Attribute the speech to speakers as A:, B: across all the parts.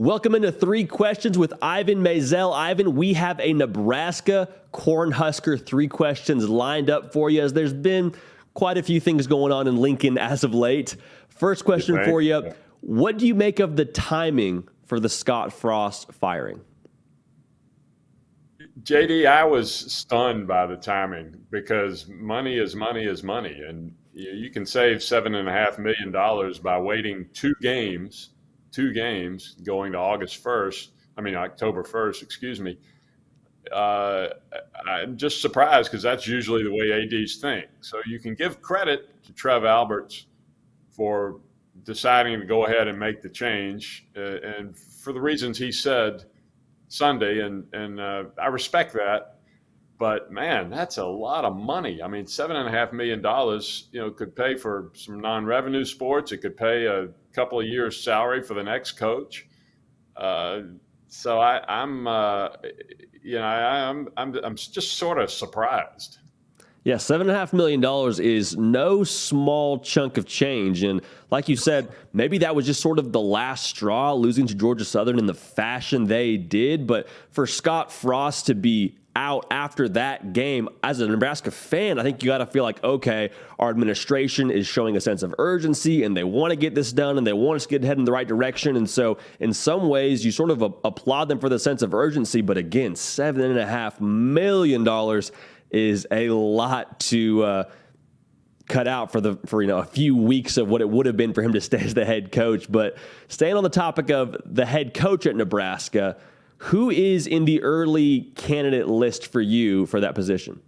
A: Welcome into Three Questions with Ivan Maisel. Ivan, we have a Nebraska Cornhusker 3 questions lined up for you, as there's been quite a few things going on in Lincoln as of late. First question for you. What do you make of the timing for the Scott Frost firing?
B: JD, I was stunned by the timing because money is money is money. And you can save $7.5 million by waiting two games going to October 1st, excuse me. I'm just surprised because that's usually the way ADs think. So you can give credit to Trev Alberts for deciding to go ahead and make the change, and for the reasons he said Sunday, and I respect that. But man, that's a lot of money. I mean, $7.5 million, could pay for some non-revenue sports. It could pay a couple of years' salary for the next coach. So I'm just sort of surprised.
A: Yeah, $7.5 million is no small chunk of change. And like you said, maybe that was just sort of the last straw, losing to Georgia Southern in the fashion they did. But for Scott Frost to be out after that game, as a Nebraska fan, I think you got to feel like, okay, our administration is showing a sense of urgency and they want to get this done and they want us to get heading in the right direction. And so in some ways, you sort of applaud them for the sense of urgency. But again, $7.5 million is a lot to cut out for a few weeks of what it would have been for him to stay as the head coach. But staying on the topic of the head coach at Nebraska, who is in the early candidate list for you for that position?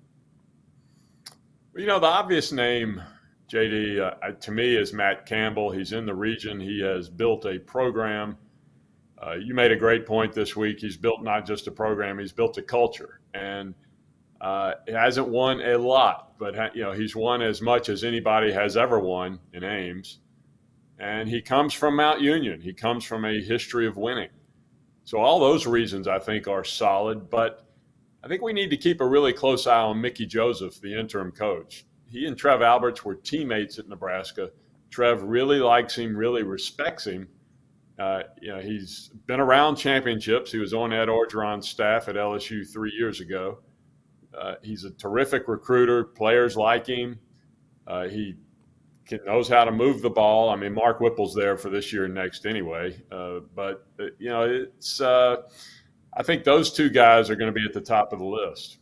B: The obvious name, JD, to me is Matt Campbell. He's in the region. He has built a program. You made a great point this week. He's built not just a program, he's built a culture. And he hasn't won a lot, but he's won as much as anybody has ever won in Ames. And he comes from Mount Union. He comes from a history of winning. So all those reasons, I think, are solid. But I think we need to keep a really close eye on Mickey Joseph, the interim coach. He and Trev Alberts were teammates at Nebraska. Trev really likes him, really respects him. He's been around championships. He was on Ed Orgeron's staff at LSU 3 years ago. He's a terrific recruiter. Players like him. He knows how to move the ball. I mean, Mark Whipple's there for this year and next anyway. But I think those two guys are going to be at the top of the list.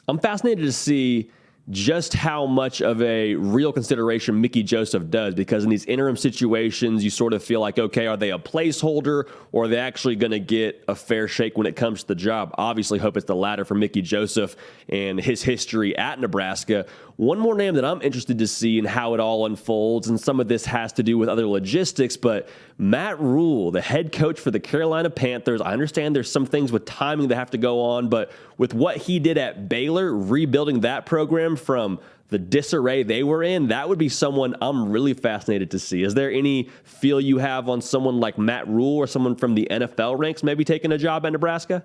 A: I'm fascinated to see just how much of a real consideration Mickey Joseph does, because in these interim situations, you sort of feel like, okay, are they a placeholder or are they actually going to get a fair shake when it comes to the job? Obviously, hope it's the latter for Mickey Joseph and his history at Nebraska. One more name that I'm interested to see in how it all unfolds, and some of this has to do with other logistics, but Matt Rule, the head coach for the Carolina Panthers. I understand there's some things with timing that have to go on, but with what he did at Baylor, rebuilding that program from the disarray they were in, that would be someone I'm really fascinated to see. Is there any feel you have on someone like Matt Rule or someone from the NFL ranks maybe taking a job at Nebraska?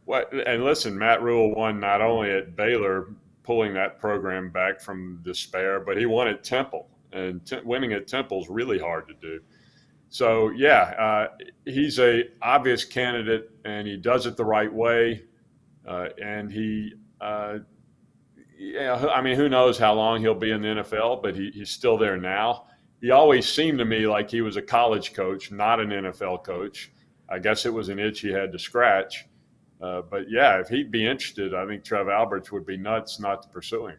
B: Well, and listen, Matt Rule won not only at Baylor, pulling that program back from despair, but he won at Temple, and winning at Temple is really hard to do. So, he's a obvious candidate, and he does it the right way. And he, who knows how long he'll be in the NFL, but he's still there now. He always seemed to me like he was a college coach, not an NFL coach. I guess it was an itch he had to scratch. But if he'd be interested, I think Trev Alberts would be nuts not to pursue him.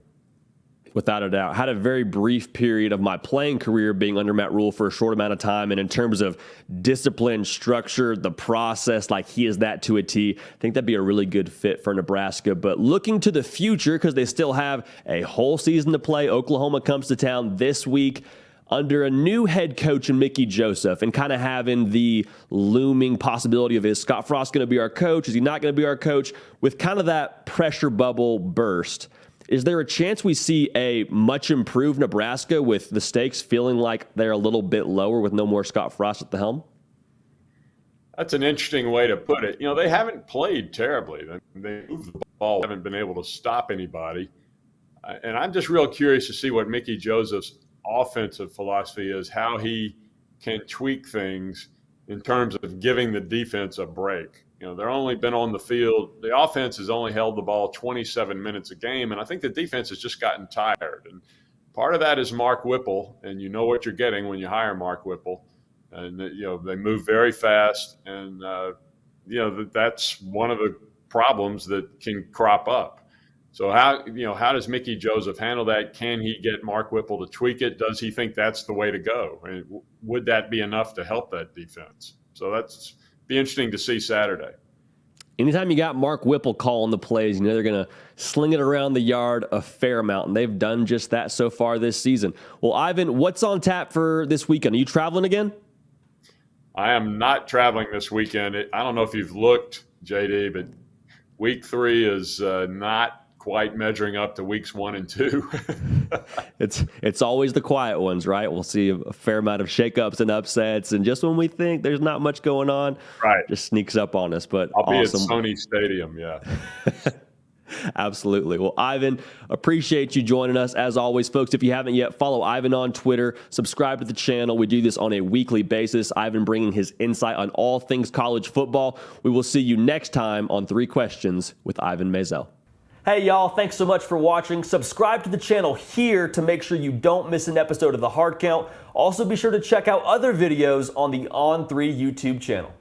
A: Without a doubt. Had a very brief period of my playing career being under Matt Rule for a short amount of time. And in terms of discipline, structure, the process, like he is that to a T. I think that'd be a really good fit for Nebraska. But looking to the future, because they still have a whole season to play, Oklahoma comes to town this week under a new head coach in Mickey Joseph, and kind of having the looming possibility of, is Scott Frost going to be our coach? Is he not going to be our coach? With kind of that pressure bubble burst, is there a chance we see a much improved Nebraska with the stakes feeling like they're a little bit lower with no more Scott Frost at the helm?
B: That's an interesting way to put it. They haven't played terribly. They moved the ball, haven't been able to stop anybody. And I'm just real curious to see what Mickey Joseph's offensive philosophy is, how he can tweak things in terms of giving the defense a break. They're only been on the field. The offense has only held the ball 27 minutes a game, and I think the defense has just gotten tired. And part of that is Mark Whipple, and you know what you're getting when you hire Mark Whipple. And they move very fast, and that's one of the problems that can crop up. So how does Mickey Joseph handle that? Can he get Mark Whipple to tweak it? Does he think that's the way to go? And would that be enough to help that defense? So that's be interesting to see Saturday.
A: Anytime you got Mark Whipple calling the plays, they're going to sling it around the yard a fair amount, and they've done just that so far this season. Well, Ivan, what's on tap for this weekend? Are you traveling again?
B: I am not traveling this weekend. I don't know if you've looked, JD, but week 3 is not quite measuring up to weeks 1 and 2.
A: It's always the quiet ones, right? We'll see a fair amount of shakeups and upsets, and just when we think there's not much going on,
B: right,
A: just sneaks up on us. But
B: I'll
A: awesome.
B: be at Sony Stadium, yeah.
A: Absolutely. Well, Ivan, appreciate you joining us. As always, folks, if you haven't yet, follow Ivan on Twitter, subscribe to the channel. We do this on a weekly basis. Ivan bringing his insight on all things college football. We will see you next time on 3 Questions with Ivan Maisel. Hey, y'all, thanks so much for watching. Subscribe to the channel here to make sure you don't miss an episode of The Hard Count. Also, be sure to check out other videos on the On3 YouTube channel.